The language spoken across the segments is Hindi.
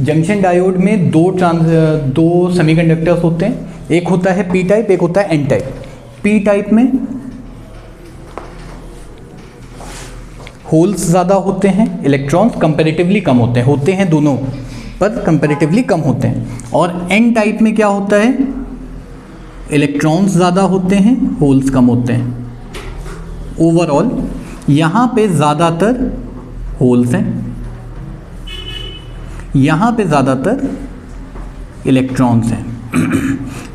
जंक्शन डायोड में दो सेमीकंडक्टर्स होते हैं, एक होता है पी टाइप, एक होता है एन टाइप। पी टाइप में होल्स ज़्यादा होते हैं, इलेक्ट्रॉन्स कंपैरेटिवली कम होते हैं दोनों पर कंपैरेटिवली कम होते हैं। और एन टाइप में क्या होता है, इलेक्ट्रॉन्स ज़्यादा होते हैं, होल्स कम होते हैं। ओवरऑल यहाँ पे ज़्यादातर होल्स हैं, यहाँ पे ज़्यादातर इलेक्ट्रॉन्स हैं।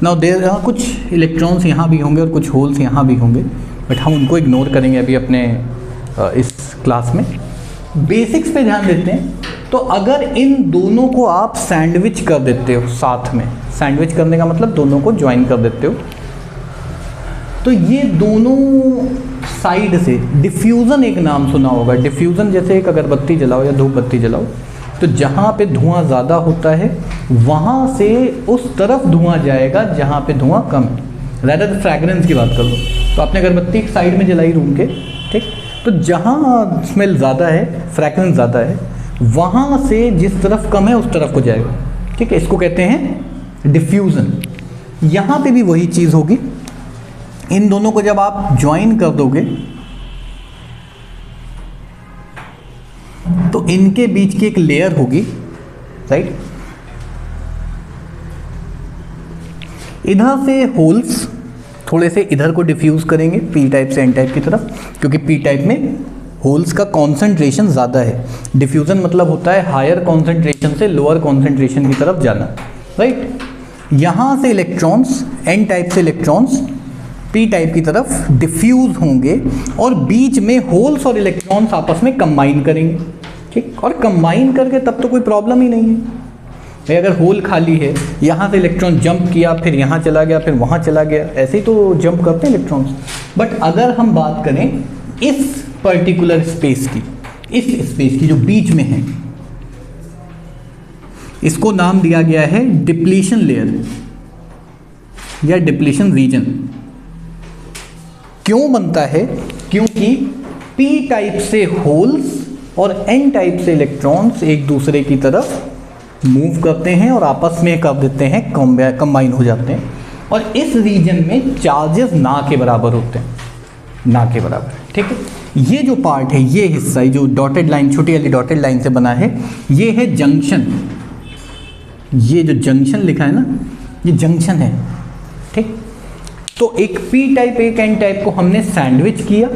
नाउ देयर आर कुछ इलेक्ट्रॉन्स यहाँ भी होंगे और कुछ होल्स यहाँ भी होंगे, बट हम उनको इग्नोर करेंगे अभी अपने इस क्लास में। बेसिक्स पे ध्यान देते हैं। तो अगर इन दोनों को आप सैंडविच कर देते हो साथ में, सैंडविच करने का मतलब दोनों को ज्वाइन कर देते हो, तो ये दोनों साइड से डिफ्यूज़न, एक नाम सुना होगा, डिफ्यूज़न जैसे एक अगरबत्ती जलाओ या धूप बत्ती जलाओ, तो जहाँ पे धुआं ज़्यादा होता है वहाँ से उस तरफ धुआं जाएगा जहाँ पे धुआं कम है। ज़्यादा फ्रैग्रेंस की बात कर लो, तो आपने अगरबत्ती एक साइड में जलाई रूम के, ठीक, तो जहाँ स्मेल ज़्यादा है, फ्रैग्रेंस ज़्यादा है, वहाँ से जिस तरफ कम है उस तरफ को जाएगा, ठीक है। इसको कहते हैं डिफ्यूज़न। यहाँ पे भी वही चीज़ होगी। इन दोनों को जब आप ज्वाइन कर दोगे तो इनके बीच की एक लेयर होगी, राइट। इधर से होल्स थोड़े से इधर को डिफ्यूज करेंगे पी टाइप से एन टाइप की तरफ, क्योंकि पी टाइप में होल्स का कॉन्सेंट्रेशन ज़्यादा है। डिफ्यूज़न मतलब होता है हायर कॉन्सेंट्रेशन से लोअर कॉन्सेंट्रेशन की तरफ जाना, राइट। यहाँ से इलेक्ट्रॉन्स, एन टाइप से इलेक्ट्रॉन्स पी टाइप की तरफ डिफ्यूज होंगे और बीच में होल्स और इलेक्ट्रॉन्स आपस में कंबाइन करेंगे, ठीक। और कंबाइन करके तब तो कोई प्रॉब्लम ही नहीं है भाई। अगर होल खाली है, यहाँ से इलेक्ट्रॉन जंप किया, फिर यहाँ चला गया, फिर वहाँ चला गया, ऐसे ही तो जंप करते हैं इलेक्ट्रॉन्स। बट अगर हम बात करें इस पर्टिकुलर स्पेस की, इस स्पेस की जो बीच में है, इसको नाम दिया गया है डिप्लीशन लेयर या डिप्लीशन रीजन। क्यों बनता है? क्योंकि पी टाइप से होल्स और एन टाइप से इलेक्ट्रॉन्स एक दूसरे की तरफ मूव करते हैं और आपस में कर देते हैं, कंबाइन हो जाते हैं। और इस रीजन में चार्जेस ना के बराबर होते हैं, ना के बराबर, ठीक है। ये जो पार्ट है, ये हिस्सा जो डॉटेड लाइन, छोटी वाली डॉटेड लाइन से बना है, ये है जंक्शन। ये जो जंक्शन लिखा है ना, ये जंक्शन है, ठीक। तो एक पी टाइप एक एन टाइप को हमने सैंडविच किया,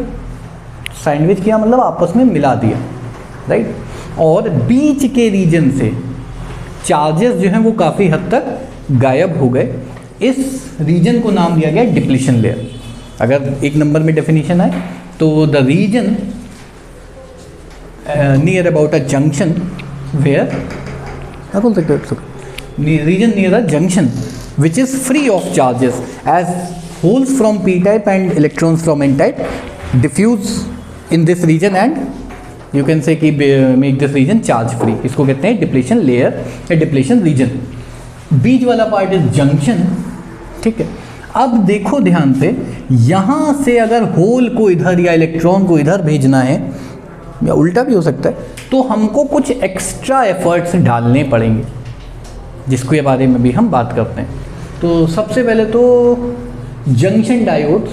सैंडविच किया मतलब आपस में मिला दिया, राइट। और बीच के रीजन से चार्जेस जो हैं वो काफ़ी हद तक गायब हो गए। इस रीजन को नाम दिया गया डिप्लीशन लेयर। अगर एक नंबर में डेफिनेशन आए तो the region near about a junction where, क्या बोल सकते हो, region near a junction which is free of charges as holes from p type and electrons from n type diffuse in this region and you can say कि make this region charge free। इसको कहते हैं डिप्लीशन लेयर या डिप्लीशन रीजन। बीच वाला पार्ट इज जंक्शन, ठीक है। अब देखो ध्यान से, यहाँ से अगर होल को इधर या इलेक्ट्रॉन को इधर भेजना है, या उल्टा भी हो सकता है, तो हमको कुछ एक्स्ट्रा एफर्ट्स डालने पड़ेंगे, जिसके बारे में भी हम बात करते हैं। तो सबसे पहले तो जंक्शन डायोड्स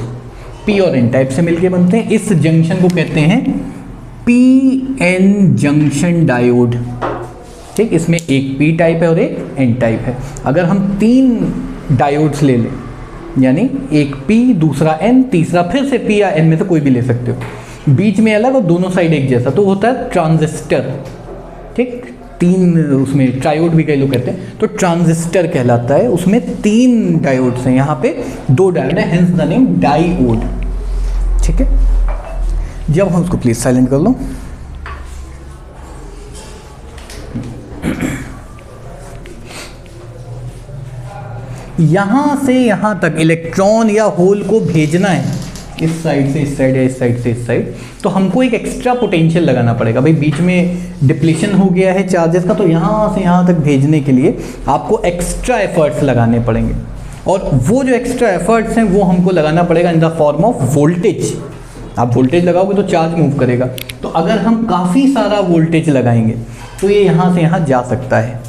पी और एन टाइप से मिलके बनते हैं। इस जंक्शन को कहते हैं पी एन जंक्शन डायोड, ठीक। इसमें एक पी टाइप है और एक एन टाइप है। अगर हम 3 डायोड्स ले लें, यानी एक पी, दूसरा एन, तीसरा फिर से पी या एन में से कोई भी ले सकते हो, बीच में अलग और दोनों साइड एक जैसा, तो होता है ट्रांजिस्टर, ठीक। 3 उसमें ट्रायोड भी कई लोग कहते हैं, तो ट्रांजिस्टर कहलाता है। उसमें 3 डायोड्स हैं, यहाँ पे 2 डायोड है, हेंस द नेम डायोड, ठीक है। जब हम उसको प्लीज साइलेंट कर लो। यहां से यहां तक इलेक्ट्रॉन या होल को भेजना है, इस साइड से इस साइड या इस साइड से इस साइड, तो हमको एक एक्स्ट्रा पोटेंशियल लगाना पड़ेगा। भाई बीच में डिप्लीशन हो गया है चार्जेस का, तो यहाँ से यहाँ तक भेजने के लिए आपको एक्स्ट्रा एफर्ट्स लगाने पड़ेंगे। और वो जो एक्स्ट्रा एफर्ट्स हैं वो हमको लगाना पड़ेगा in the form of voltage. आप वोल्टेज लगाओगे तो चार्ज मूव करेगा, तो अगर हम काफ़ी सारा वोल्टेज लगाएंगे तो ये यहाँ से यहाँ जा सकता है,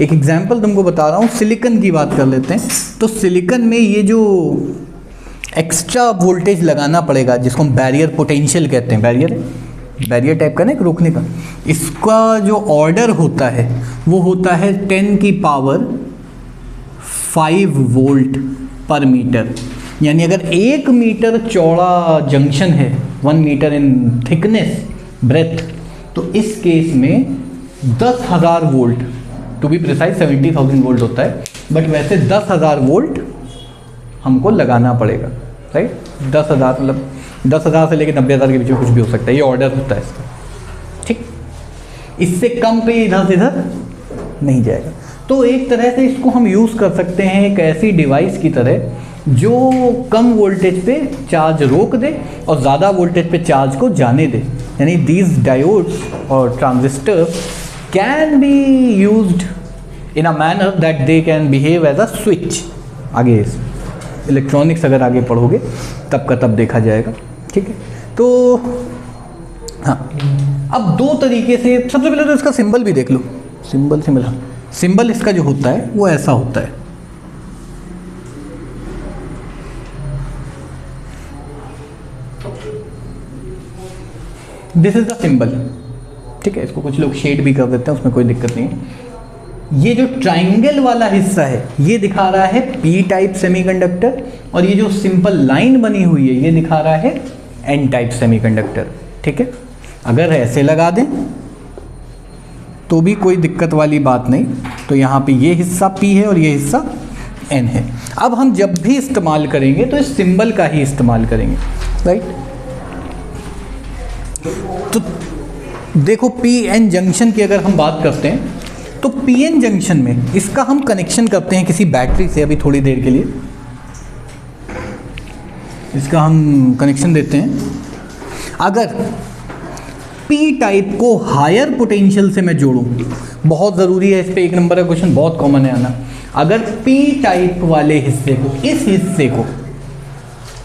एक एग्जांपल तुमको बता रहा हूँ, सिलिकॉन की बात कर लेते हैं। तो सिलिकॉन में ये जो एक्स्ट्रा वोल्टेज लगाना पड़ेगा, जिसको हम बैरियर पोटेंशियल कहते हैं, बैरियर टाइप का ना, एक रोकने का, इसका जो ऑर्डर होता है वो होता है 10 की पावर 5 वोल्ट पर मीटर। यानी अगर 1 मीटर चौड़ा जंक्शन है, 1 मीटर इन थिकनेस ब्रेथ, तो इस केस में 10,000 volt, to be precise 70,000 volt होता है, बट वैसे 10,000 वोल्ट हमको लगाना पड़ेगा, राइट। 10,000 मतलब 10,000 से लेकर 90,000 के बीच में कुछ भी हो सकता है, ये ऑर्डर होता है इसका, ठीक। इससे कम पे इधर से इधर नहीं जाएगा। तो एक तरह से इसको हम यूज़ कर सकते हैं एक ऐसी डिवाइस की तरह जो कम वोल्टेज पे चार्ज रोक दे और ज़्यादा वोल्टेज पे चार्ज को जाने दे। यानी दीज डायोड्स और transistors can be used in a manner that they can behave as a switch. आगे इलेक्ट्रॉनिक्स अगर आगे पढ़ोगे तब का तब देखा जाएगा, ठीक है। तो हाँ, अब दो तरीके से, सबसे पहले तो इसका सिंबल भी देख लो। सिंबल हाँ, सिंबल इसका जो होता है वो ऐसा होता है। दिस इज द सिंबल, ठीक है। इसको कुछ लोग शेड भी कर देते हैं, उसमें कोई दिक्कत नहीं है। ये जो ट्राइंगल वाला हिस्सा है ये दिखा रहा है पी टाइप सेमीकंडक्टर, और ये जो सिंपल लाइन बनी हुई है ये दिखा रहा है एन टाइप सेमीकंडक्टर, ठीक है। अगर ऐसे लगा दें तो भी कोई दिक्कत वाली बात नहीं। तो यहाँ पे ये हिस्सा पी है और ये हिस्सा एन है। अब हम जब भी इस्तेमाल करेंगे तो इस सिंबल का ही इस्तेमाल करेंगे, राइट। तो देखो पी एन जंक्शन की अगर हम बात करते हैं तो पी एन जंक्शन में इसका हम कनेक्शन करते हैं किसी बैटरी से। अभी थोड़ी देर के लिए इसका हम कनेक्शन देते हैं। अगर पी टाइप को हायर पोटेंशियल से मैं जोड़ूं, बहुत ज़रूरी है, इस पे 1 नंबर का क्वेश्चन बहुत कॉमन है आना। अगर पी टाइप वाले हिस्से को, इस हिस्से को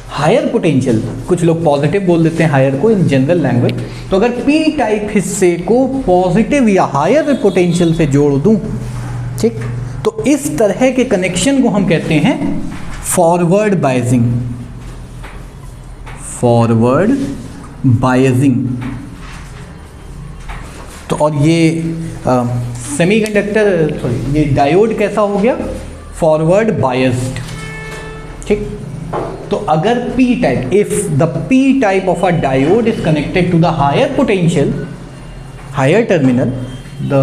हायर पोटेंशियल, कुछ लोग पॉजिटिव बोल देते हैं हायर को इन जनरल लैंग्वेज, तो अगर पी टाइप हिस्से को पॉजिटिव या हायर पोटेंशियल से जोड़ दूं, ठीक, तो इस तरह के कनेक्शन को हम कहते हैं फॉरवर्ड बायसिंग। Forward biasing. तो और ये सेमीकंडक्टर, सॉरी, ये डायोड कैसा हो गया? फॉरवर्ड बायस्ड, ठीक। तो अगर P type, if the P type of a diode is connected to the higher potential, higher terminal, the,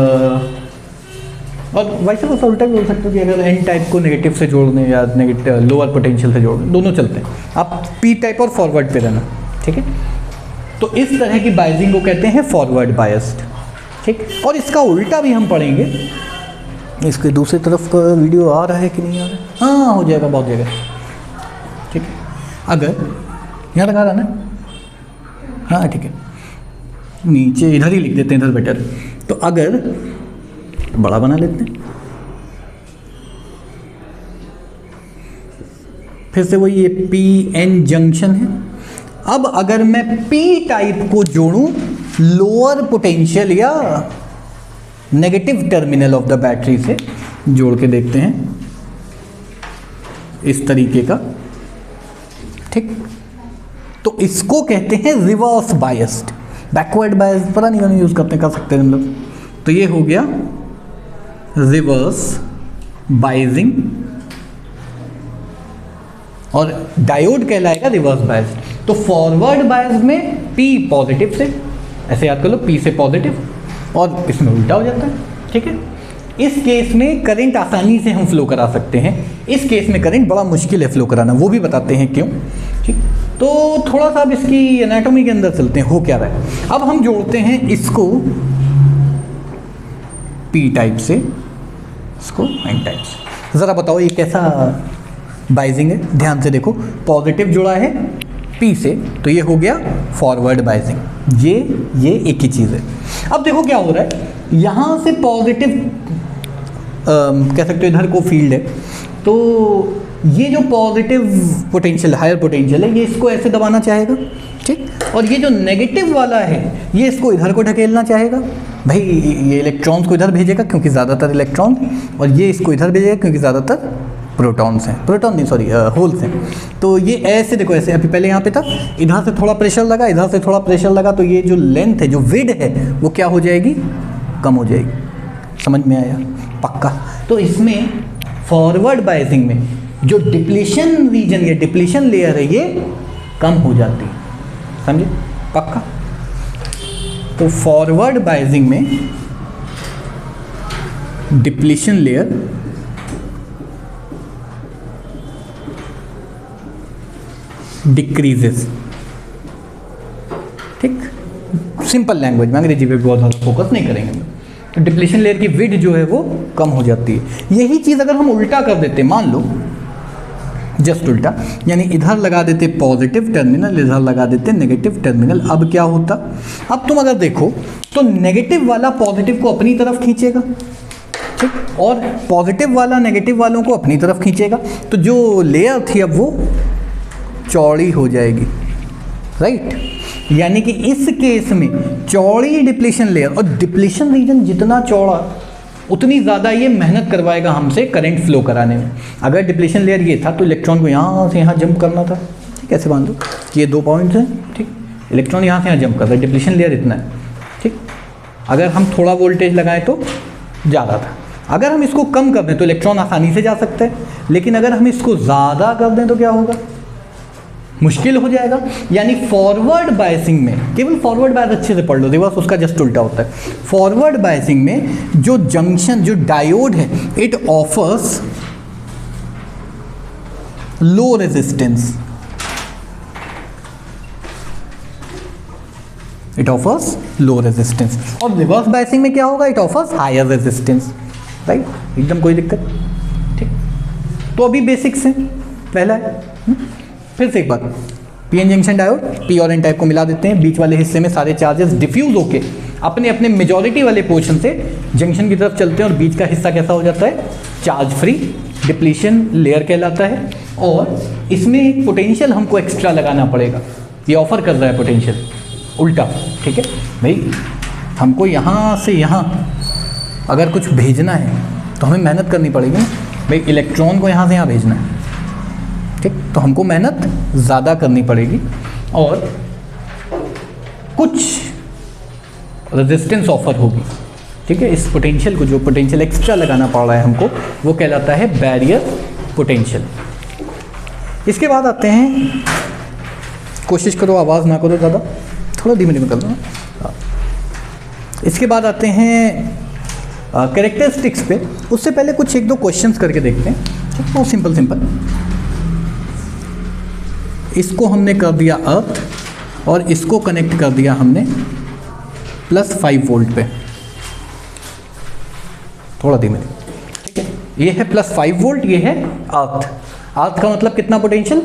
और वैसे तो उल्टा भी बोल सकते हो कि अगर N टाइप को नेगेटिव से जोड़ने या नेगेटिव लोअर पोटेंशियल से जोड़ने, दोनों चलते हैं। आप P टाइप और फॉरवर्ड पे रहना, ठीक है। तो इस तरह की बायसिंग को कहते हैं फॉरवर्ड बायस्ड, ठीक। और इसका उल्टा भी हम पढ़ेंगे। इसके दूसरी तरफ का वीडियो आ रहा है कि नहीं आ रहा है? हाँ, हो जाएगा बहुत जगह, ठीक है। अगर यहाँ लगा रहा ना, हाँ ठीक है, नीचे इधर ही लिख देते हैं, इधर बेटर। तो अगर बड़ा बना लेते हैं, फिर से वही ये पी एन जंक्शन है। अब अगर मैं पी टाइप को जोड़ूं लोअर पोटेंशियल या negative terminal of the battery से, जोड़ के देखते हैं इस तरीके का, ठीक। तो इसको कहते हैं रिवर्स बायस्ड। बैकवर्ड बायस पता नहीं कौन यूज़ करते, कर सकते हैं हम लोग। तो ये हो गया रिवर्स बायसिंग, और डायोड कहलाएगा रिवर्स बायस। तो फॉरवर्ड बायस में P पॉजिटिव से, ऐसे याद कर लो, P से पॉजिटिव, और इसमें उल्टा हो जाता है, ठीक है। इस केस में करंट आसानी से हम फ्लो करा सकते हैं, इस केस में करंट बड़ा मुश्किल है फ्लो कराना, वो भी बताते हैं क्यों, ठीक। तो थोड़ा सा अब इसकी एनाटॉमी के अंदर चलते हैं, हो क्या रहा है। अब हम जोड़ते हैं इसको पी टाइप से, इसको एन टाइप से। ज़रा बताओ ये कैसा बायसिंग है? ध्यान से देखो, पॉजिटिव जुड़ा है पी से, तो ये हो गया फॉरवर्ड बायसिंग। ये एक ही चीज़ है। अब देखो क्या हो रहा है, यहाँ से पॉजिटिव कह सकते हो इधर को फील्ड है, तो ये जो पॉजिटिव पोटेंशियल, हायर पोटेंशियल है, ये इसको ऐसे दबाना चाहेगा, ठीक, और ये जो नेगेटिव वाला है ये इसको इधर को ढकेलना चाहेगा। भाई ये इलेक्ट्रॉन्स को इधर भेजेगा क्योंकि ज़्यादातर इलेक्ट्रॉन, और ये इसको इधर भेजेगा क्योंकि ज़्यादातर प्रोटॉन्स हैं, प्रोटॉन नहीं सॉरी होल्स हैं। तो ये ऐसे देखो, ऐसे अभी पहले यहाँ पे था, इधर से थोड़ा प्रेशर लगा, इधर से थोड़ा प्रेशर लगा, तो ये जो लेंथ है, जो विड्थ है, वो क्या हो जाएगी, कम हो जाएगी। समझ में आया? पक्का। तो इसमें फॉरवर्ड बायसिंग में जो डिप्लीशन रीजन या डिप्लीशन लेयर है ये कम हो जाती है, समझे? पक्का। तो फॉरवर्ड बायसिंग में डिप्लीशन लेयर डिक्रीजेस, ठीक, सिंपल लैंग्वेज में, अंग्रेजी पे बहुत ज़्यादा फोकस नहीं करेंगे। तो डिप्लीशन लेयर की विड्थ जो है वो कम हो जाती है। यही चीज़ अगर हम उल्टा कर देते, मान लो जस्ट उल्टा, यानी इधर लगा देते पॉजिटिव टर्मिनल, इधर लगा देते नेगेटिव टर्मिनल, अब क्या होता? अब तुम अगर देखो तो नेगेटिव वाला पॉजिटिव को अपनी तरफ खींचेगा, ठीक, और पॉजिटिव वाला नेगेटिव वालों को अपनी तरफ खींचेगा, तो जो लेयर थी अब वो चौड़ी हो जाएगी, राइट। यानी कि इस केस में चौड़ी डिप्लीशन लेयर, और डिप्लीशन रीजन जितना चौड़ा उतनी ज़्यादा ये मेहनत करवाएगा हमसे करंट फ्लो कराने में। अगर डिप्लीशन लेयर ये था तो इलेक्ट्रॉन को यहाँ से यहाँ जंप करना था, ठीक, ऐसे मान लो कि ये 2 पॉइंट्स हैं, ठीक, इलेक्ट्रॉन यहाँ से यहाँ जंप कर रहा है, डिप्लीशन लेयर इतना है, ठीक। अगर हम थोड़ा वोल्टेज लगाएं तो ज़्यादा था, अगर हम इसको कम कर दें तो इलेक्ट्रॉन आसानी से जा सकता है, लेकिन अगर हम इसको ज़्यादा कर दें तो क्या होगा, मुश्किल हो जाएगा। यानी फॉरवर्ड बायसिंग में, केवल फॉरवर्ड बायस अच्छे से पढ़ लो, रिवर्स उसका जस्ट उल्टा होता है। फॉरवर्ड बायसिंग में जो जंक्शन, जो डायोड है, it offers low resistance, it offers low resistance, और रिवर्स बायसिंग में क्या होगा, it offers higher resistance, right, एकदम कोई दिक्कत, ठीक। तो अभी बेसिक्स हैं, पहला है, फिर से एक बार, पीएन जंक्शन डायोड, पी और एन टाइप को मिला देते हैं, बीच वाले हिस्से में सारे चार्जेस डिफ्यूज होके अपने अपने मेजॉरिटी वाले पोर्शन से जंक्शन की तरफ चलते हैं, और बीच का हिस्सा कैसा हो जाता है, चार्ज फ्री, डिप्लीशन लेयर कहलाता है। और इसमें एक पोटेंशियल हमको एक्स्ट्रा लगाना पड़ेगा, ये ऑफर कर रहा है पोटेंशियल उल्टा, ठीक है भाई। हमको यहाँ से यहाँ अगर कुछ भेजना है तो हमें मेहनत करनी पड़ेगी ना भाई, इलेक्ट्रॉन को यहाँ से यहाँ भेजना है, ठीक, तो हमको मेहनत ज़्यादा करनी पड़ेगी और कुछ रेजिस्टेंस ऑफर होगी, ठीक है। इस पोटेंशियल को, जो पोटेंशियल एक्स्ट्रा लगाना पड़ रहा है हमको, वो कहलाता है बैरियर पोटेंशियल। इसके बाद आते हैं, कोशिश करो आवाज़ ना करो ज़्यादा, थोड़ा धीमे धीमे कर लो। इसके बाद आते हैं कैरेक्टरिस्टिक्स पे। उससे पहले कुछ 1-2 क्वेश्चंस करके देखते हैं, ठीक, बहुत सिंपल सिंपल। इसको हमने कर दिया अर्थ, और इसको कनेक्ट कर दिया हमने +5 वोल्ट पे, थोड़ा धीमे, ठीक है। ये है +5 वोल्ट, ये है अर्थ। अर्थ का मतलब कितना पोटेंशियल,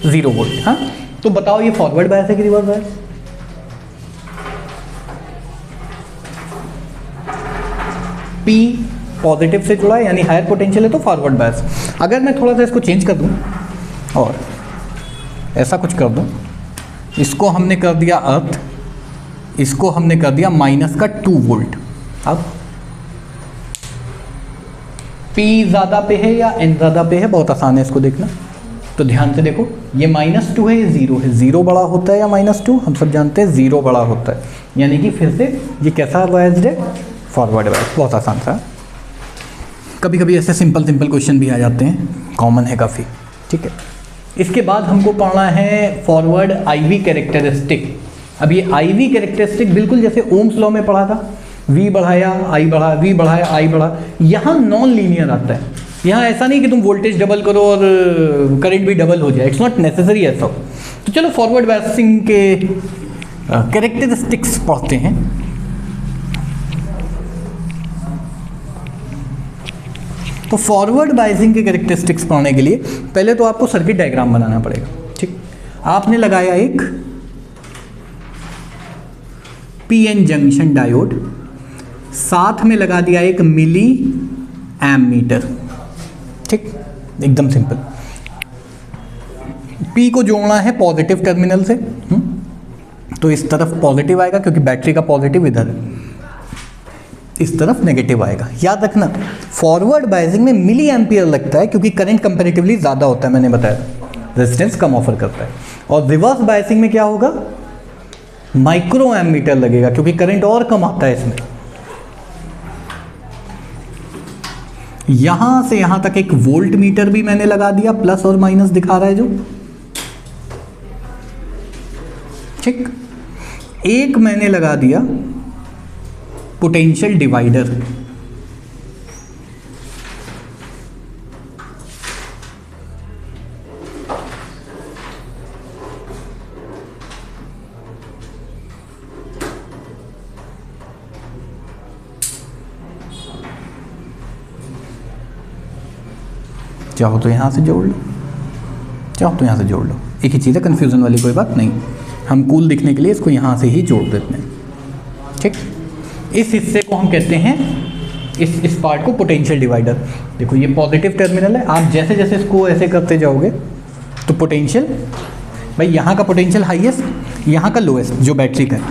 0 वोल्ट। हाँ, तो बताओ ये फॉरवर्ड बायस है कि रिवर्स बायस? P पॉजिटिव से जुड़ा है, यानी हायर पोटेंशियल है, तो फॉरवर्ड बायस। अगर मैं थोड़ा सा इसको चेंज कर दूं और ऐसा कुछ कर दूं, इसको हमने कर दिया अर्थ, इसको हमने कर दिया -2 वोल्ट। अब P ज़्यादा पे है या N ज़्यादा पे है, बहुत आसान है इसको देखना। तो ध्यान से देखो, ये -2 है, ये 0 है, 0 बड़ा होता है या -2, हम सब जानते हैं 0 बड़ा होता है, यानी कि फिर से ये कैसा बायस्ड है, फॉरवर्ड बायस। बहुत आसान सा। कभी कभी ऐसे सिंपल क्वेश्चन भी आ जाते हैं, कॉमन है काफ़ी, ठीक है। इसके बाद हमको पढ़ना है फॉरवर्ड IV कैरेक्टरिस्टिक। अब ये IV कैरेक्टरिस्टिक बिल्कुल जैसे ओम्स लॉ में पढ़ा था, V बढ़ाया I बढ़ा, V बढ़ाया I बढ़ा, यहाँ नॉन लीनियर आता है। यहाँ ऐसा नहीं कि तुम वोल्टेज डबल करो और करंट भी डबल हो जाए, इट्स नॉट नेसेसरी ऐसा। तो चलो फॉरवर्ड बायसिंग के कैरेक्टरिस्टिक्स पढ़ते हैं। तो फॉरवर्ड बायसिंग के कैरेक्टरिस्टिक्स पढ़ने के लिए पहले तो आपको सर्किट डायग्राम बनाना पड़ेगा, ठीक। आपने लगाया एक पीएन जंक्शन डायोड, साथ में लगा दिया एक मिली एम्मीटर, ठीक। एकदम सिंपल। पी को जोड़ना है पॉजिटिव टर्मिनल से, तो इस तरफ पॉजिटिव आएगा क्योंकि बैटरी का पॉजिटिव इधर है, इस तरफ नेगेटिव आएगा। याद रखना फॉरवर्ड बायसिंग में मिली एम्पियर लगता है क्योंकि करंट कंपैरेटिवली ज़्यादा होता है, मैंने बताया रेजिस्टेंस कम ऑफर करता है। और रिवर्स बायसिंग में क्या होगा, माइक्रो एमीटर लगेगा क्योंकि करंट और कम आता है इसमें। यहां से यहां तक एक वोल्ट मीटर भी मैंने लगा दिया, प्लस और माइनस दिखा रहा है जो, ठीक। एक मैंने लगा दिया पोटेंशियल डिवाइडर, चाहो तो यहां से जोड़ लो, चाहो तो यहां से जोड़ लो, एक ही चीज़ है, कन्फ्यूज़न वाली कोई बात नहीं। हम कूल दिखने के लिए इसको यहाँ से ही जोड़ देते हैं, ठीक। इस हिस्से को हम कहते हैं, इस पार्ट को पोटेंशियल डिवाइडर। देखो ये पॉजिटिव टर्मिनल है, आप जैसे जैसे इसको ऐसे करते जाओगे तो पोटेंशियल, भाई यहाँ का पोटेंशियल हाईएस्ट, यहाँ का लोएस्ट जो बैटरी का है,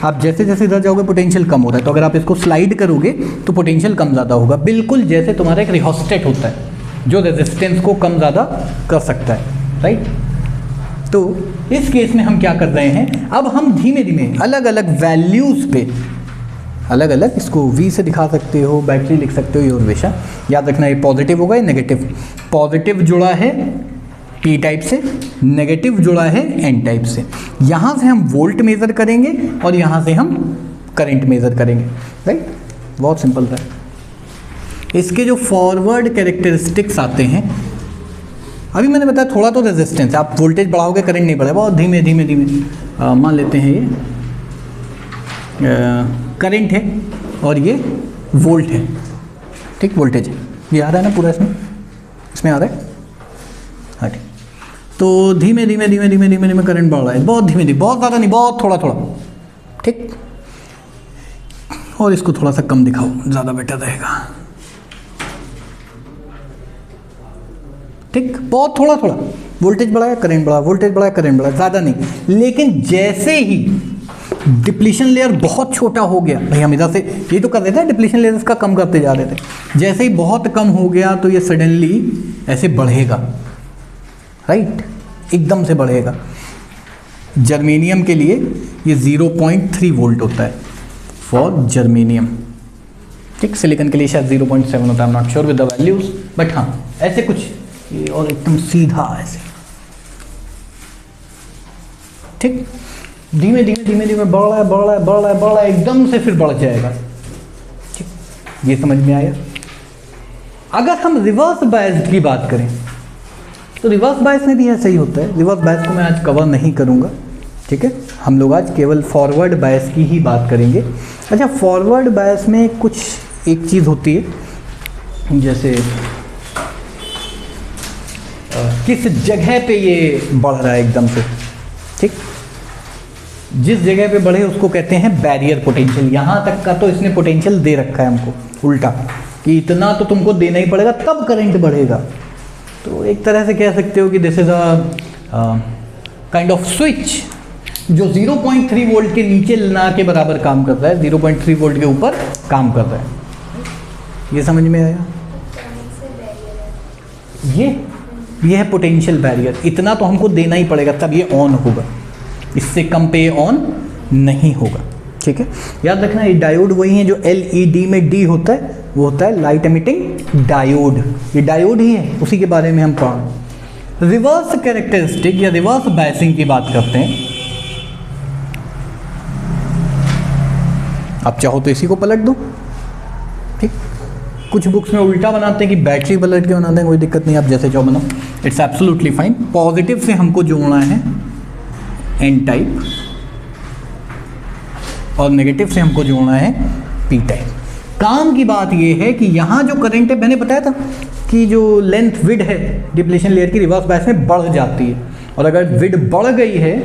आप जैसे जैसे इधर जाओगे पोटेंशियल कम हो रहा है, तो अगर आप इसको स्लाइड करोगे तो पोटेंशियल कम ज़्यादा होगा, बिल्कुल जैसे तुम्हारा एक रिहोस्टेट होता है जो रेजिस्टेंस को कम ज़्यादा कर सकता है, राइट। तो इस केस में हम क्या कर रहे हैं, अब हम धीमे धीमे अलग अलग वैल्यूज़ पे, अलग अलग, इसको V से दिखा सकते हो, बैटरी लिख सकते हो, योर विश। याद रखना ये पॉजिटिव होगा, ये नेगेटिव। पॉजिटिव जुड़ा है P टाइप से, नेगेटिव जुड़ा है N टाइप से। यहाँ से हम वोल्ट मेज़र करेंगे और यहाँ से हम करंट मेज़र करेंगे, राइट। बहुत सिंपल था। इसके जो फॉरवर्ड कैरेक्टरिस्टिक्स आते हैं, अभी मैंने बताया थोड़ा तो रेजिस्टेंस, आप वोल्टेज बढ़ाओगे करंट नहीं बढ़ेगा, बहुत धीमे धीमे धीमे। मान लेते हैं ये करंट है और ये वोल्ट है, ठीक, वोल्टेज है, ये आ रहा है ना पूरा, इसमें आ रहा है, हाँ ठीक। तो धीमे धीमे धीमे धीमे धीमे धीमे करंट बढ़ रहा है, बहुत धीमे धीमे, बहुत ज़्यादा नहीं, बहुत थोड़ा थोड़ा, ठीक। और इसको थोड़ा सा कम दिखाओ, ज़्यादा बेटर रहेगा, ठीक। बहुत थोड़ा थोड़ा वोल्टेज बढ़ाया करंट बढ़ा, वोल्टेज बढ़ाया करंट बढ़ा, ज़्यादा नहीं। लेकिन जैसे ही डिप्लीशन लेयर बहुत छोटा हो गया, भाई हम इधर से ये तो कर रहे थे, डिप्लीशन लेयर इसका कम करते जा रहे थे, जैसे ही बहुत कम हो गया तो ये सडनली ऐसे बढ़ेगा, राइट, एकदम से बढ़ेगा। जर्मेनियम के लिए ये 0.3 वोल्ट होता है फॉर जर्मेनियम, ठीक। सिलिकॉन के लिए शायद 0.7 होता है, I am not sure with the values, but हाँ ऐसे कुछ, ये और एकदम सीधा ऐसे, ठीक। धीमे धीमे धीमे धीमे बढ़ रहा है, बढ़ रहा है, बढ़ रहा है, बढ़ रहा है, एकदम से फिर बढ़ जाएगा, ठीक। ये समझ में आया। अगर हम रिवर्स बायस की बात करें तो रिवर्स बायस में भी ऐसा ही होता है। रिवर्स बायस को मैं आज कवर नहीं करूंगा, ठीक है, हम लोग आज केवल फॉरवर्ड बायस की ही बात करेंगे। अच्छा, फॉरवर्ड बायस में कुछ एक चीज़ होती है, जैसे किस जगह पे ये बढ़ रहा है एकदम से, ठीक। जिस जगह पे बढ़े उसको कहते हैं बैरियर पोटेंशियल। यहाँ तक का तो इसने पोटेंशियल दे रखा है हमको उल्टा, कि इतना तो तुमको देना ही पड़ेगा तब करंट बढ़ेगा। तो एक तरह से कह सकते हो कि this is a kind off switch जो 0.3 वोल्ट के नीचे ना के बराबर काम कर रहा है, 0.3 वोल्ट के ऊपर काम कर रहा है। ये समझ में आया? ये है पोटेंशियल बैरियर, इतना तो हमको देना ही पड़ेगा तब ये ऑन होगा, इससे कम पे ऑन नहीं होगा, ठीक है। याद रखना ये डायोड वही है जो LED में D होता है, वो होता है लाइट एमिटिंग डायोड, ये डायोड ही है, उसी के बारे में हम पढ़। रिवर्स कैरेक्टरिस्टिक या रिवर्स बायसिंग की बात करते हैं। आप चाहो तो इसी को पलट दो, ठीक। कुछ बुक्स में उल्टा बनाते हैं कि बैटरी पलट के बनाते हैं, कोई दिक्कत नहीं, आप जैसे चाहो बनाओ, इट्स एब्सोल्युटली फाइन। पॉजिटिव से हमको जोड़ना है N टाइप और नेगेटिव से हमको जोड़ना है P टाइप। काम की बात ये है कि यहाँ जो करंट है, मैंने बताया था कि जो लेंथ विड है डिप्लीशन लेयर की रिवर्स बायस में बढ़ जाती है, और अगर विड बढ़ गई है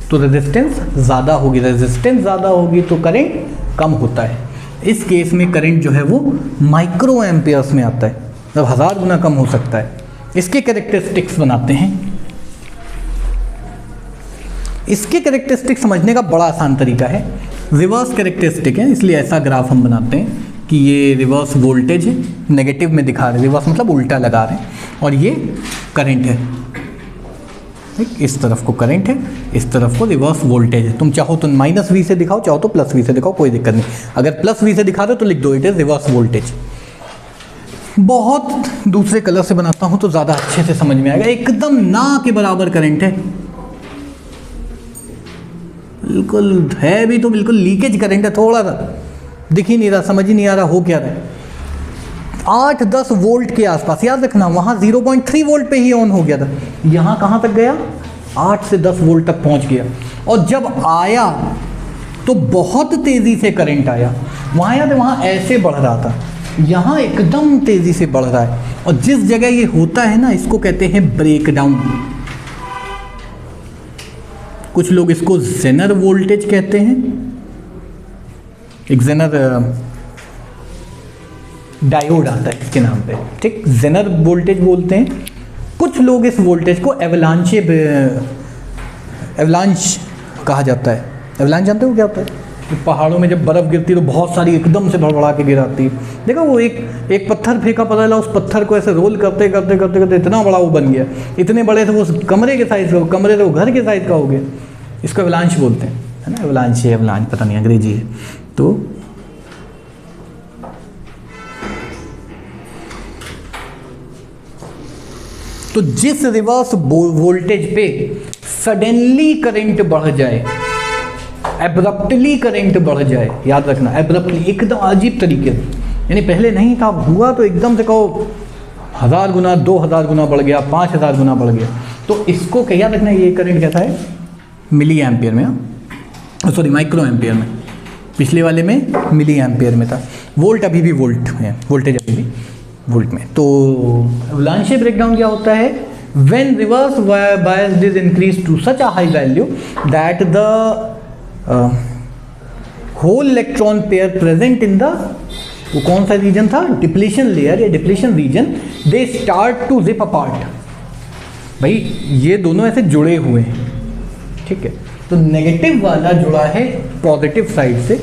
तो रेजिस्टेंस ज़्यादा होगी, रेजिस्टेंस ज़्यादा होगी तो करंट कम होता है। इस केस में करंट जो है वो माइक्रो एम्पियर्स में आता है, मतलब 1000 गुना कम हो सकता है। इसके कैरेक्टरिस्टिक्स बनाते हैं। इसके कैरेक्टरिस्टिक्स समझने का बड़ा आसान तरीका है, रिवर्स कैरेक्टरिस्टिक है, इसलिए ऐसा ग्राफ हम बनाते हैं कि ये रिवर्स वोल्टेज है, नेगेटिव में दिखा रहे हैं, रिवर्स मतलब उल्टा लगा रहे हैं, और ये करंट है, ठीक, इस तरफ को करंट है, इस तरफ को रिवर्स वोल्टेज है। तुम चाहो तो -V से दिखाओ, चाहो तो +V से दिखाओ, कोई दिक्कत नहीं। अगर +V से दिखा दो तो लिख दो इट इज रिवर्स वोल्टेज। बहुत दूसरे कलर से बनाता हूँ तो ज़्यादा अच्छे से समझ में आएगा। एकदम ना के बराबर करंट है, बिल्कुल है भी तो बिल्कुल लीकेज करंट है, थोड़ा सा दिख ही नहीं रहा, समझ ही नहीं आ रहा हो क्या रहा है। 8-10 वोल्ट के आसपास, याद रखना वहाँ 0.3 वोल्ट पे ही ऑन हो गया था, यहाँ कहाँ तक गया, 8 से 10 वोल्ट तक पहुँच गया। और जब आया तो बहुत तेज़ी से करंट आया, वहाँ याद है वहाँ ऐसे बढ़ रहा था, यहाँ एकदम तेज़ी से बढ़ रहा है। और जिस जगह ये होता है ना, इसको कहते हैं ब्रेकडाउन। कुछ लोग इसको जेनर वोल्टेज कहते हैं, एक जेनर डायोड आता है इसके नाम पे, ठीक, जेनर वोल्टेज बोलते हैं। कुछ लोग इस वोल्टेज को एवलांच कहा जाता है। एवलांच जानते हो क्या होता है? पहाड़ों में जब बर्फ़ गिरती है तो बहुत सारी एकदम से भड़बड़ा के गिराती है। देखो वो एक पत्थर फेंका, पता चला उस पत्थर को ऐसे रोल करते करते करते करते इतना बड़ा वो बन गया, इतने बड़े से वो कमरे के साइज़ का, कमरे से वो घर के साइज़ का हो गया। इसको एवलांच बोलते हैं, है ना, एवलांच है, एवलांच पता नहीं अंग्रेजी है। तो जिस रिवर्स वोल्टेज पे सडनली करंट बढ़ जाए, एब्रप्टली करंट बढ़ जाए, याद रखना एब्रप्टली, एकदम अजीब तरीके से, यानी पहले नहीं था, हुआ तो एकदम से कहो 1000 गुना, 2000 गुना बढ़ गया, 5000 गुना बढ़ गया, तो इसको क्या याद रखना, ये करंट कैसा है, मिली एम्पियर में, सॉरी माइक्रो एम्पियर में। पिछले वाले में मिली एम्पियर में था, वोल्ट अभी भी वोल्ट है, वोल्टेज अभी भी वोल्ट में। तो एवलांच ब्रेकडाउन क्या होता है, when reverse bias is increase to such a high value that the hole electron pair present in the, वो कौन सा रीजन था, डिप्लीशन लेयर या depletion region, they start to rip apart. भाई ये दोनों ऐसे जुड़े हुए हैं, ठीक है, तो नेगेटिव वाला जुड़ा है पॉजिटिव साइड से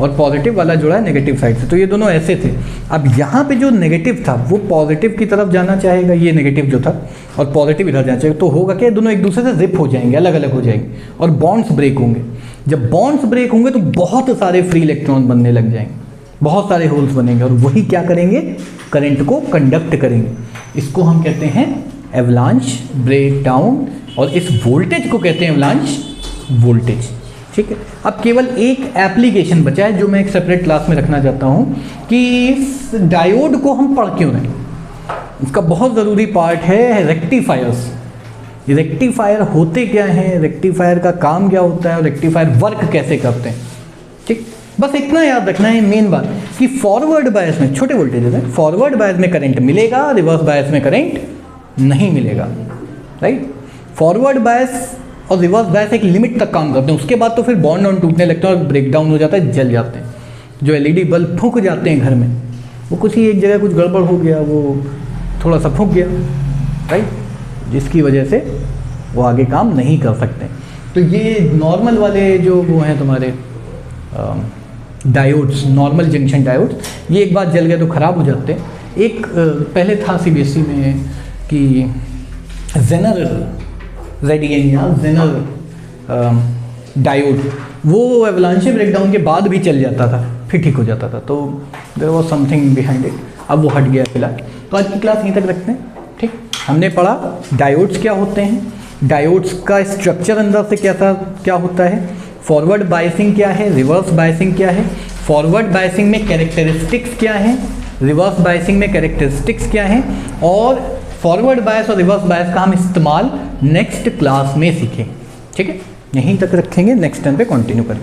और पॉजिटिव वाला जुड़ा है नेगेटिव साइड से, तो ये दोनों ऐसे थे। अब यहाँ पे जो नेगेटिव था वो पॉजिटिव की तरफ जाना चाहेगा, ये नेगेटिव जो था, और पॉजिटिव इधर जाना चाहेगा, तो होगा क्या, दोनों एक दूसरे से जिप हो जाएंगे, अलग अलग हो जाएंगे और बॉन्ड्स ब्रेक होंगे। जब बॉन्ड्स ब्रेक होंगे तो बहुत सारे फ्री इलेक्ट्रॉन बनने लग जाएंगे, बहुत सारे होल्स बनेंगे, और वही क्या करेंगे, करंट को कंडक्ट करेंगे। इसको हम कहते हैं एवलांच ब्रेकडाउन, और इस वोल्टेज को कहते हैं एवलांच वोल्टेज, ठीक है। अब केवल एक एप्लीकेशन बचा है जो मैं एक सेपरेट क्लास में रखना चाहता हूँ कि इस डायोड को हम पढ़ क्यों रहे हैं। इसका बहुत ज़रूरी पार्ट है रेक्टिफायर्स। रेक्टिफायर होते क्या हैं, रेक्टिफायर का काम क्या होता है, और रेक्टिफायर वर्क कैसे करते हैं, ठीक। बस इतना याद रखना है मेन बात, कि फॉरवर्ड बायस में छोटे वोल्टेज है, फॉरवर्ड बायस में करंट मिलेगा, रिवर्स बायस में करंट नहीं मिलेगा, राइट। फॉरवर्ड बायस और रिवर्स बायस एक लिमिट तक काम करते हैं, उसके बाद तो फिर बॉन्ड ऑन टूटने लगता है और ब्रेकडाउन हो जाता है, जल जाते हैं। जो एलईडी बल्ब फूंक जाते हैं घर में, वो कुछ ही एक जगह कुछ गड़बड़ हो गया, वो थोड़ा सा फूंक गया, राइट, जिसकी वजह से वो आगे काम नहीं कर सकते। तो ये नॉर्मल वाले जो वो हैं तुम्हारे डायोड्स, नॉर्मल जंक्शन डायोड्स, ये एक बार जल गए तो ख़राब हो जाते हैं। एक पहले था सीबीएसई में कि जेनर रेडियन या जेनर डायोड, वो एवलांच ब्रेकडाउन के बाद भी चल जाता था, फिर ठीक हो जाता था, तो there was something behind it, अब वो हट गया फिलहाल। तो आज की क्लास यहीं तक रखते हैं, ठीक। हमने पढ़ा डायोड्स क्या होते हैं, डायोड्स का स्ट्रक्चर अंदर से क्या होता है, फॉरवर्ड बायसिंग क्या है, रिवर्स बायसिंग क्या है, फॉरवर्ड बायसिंग में कैरेक्टरिस्टिक्स क्या है, रिवर्स बायसिंग में कैरेक्टरिस्टिक्स क्या है, और फॉरवर्ड बायस और रिवर्स बायस का हम इस्तेमाल नेक्स्ट क्लास में सीखें, ठीक है। यहीं तक रखेंगे, नेक्स्ट टाइम पे कंटिन्यू करें।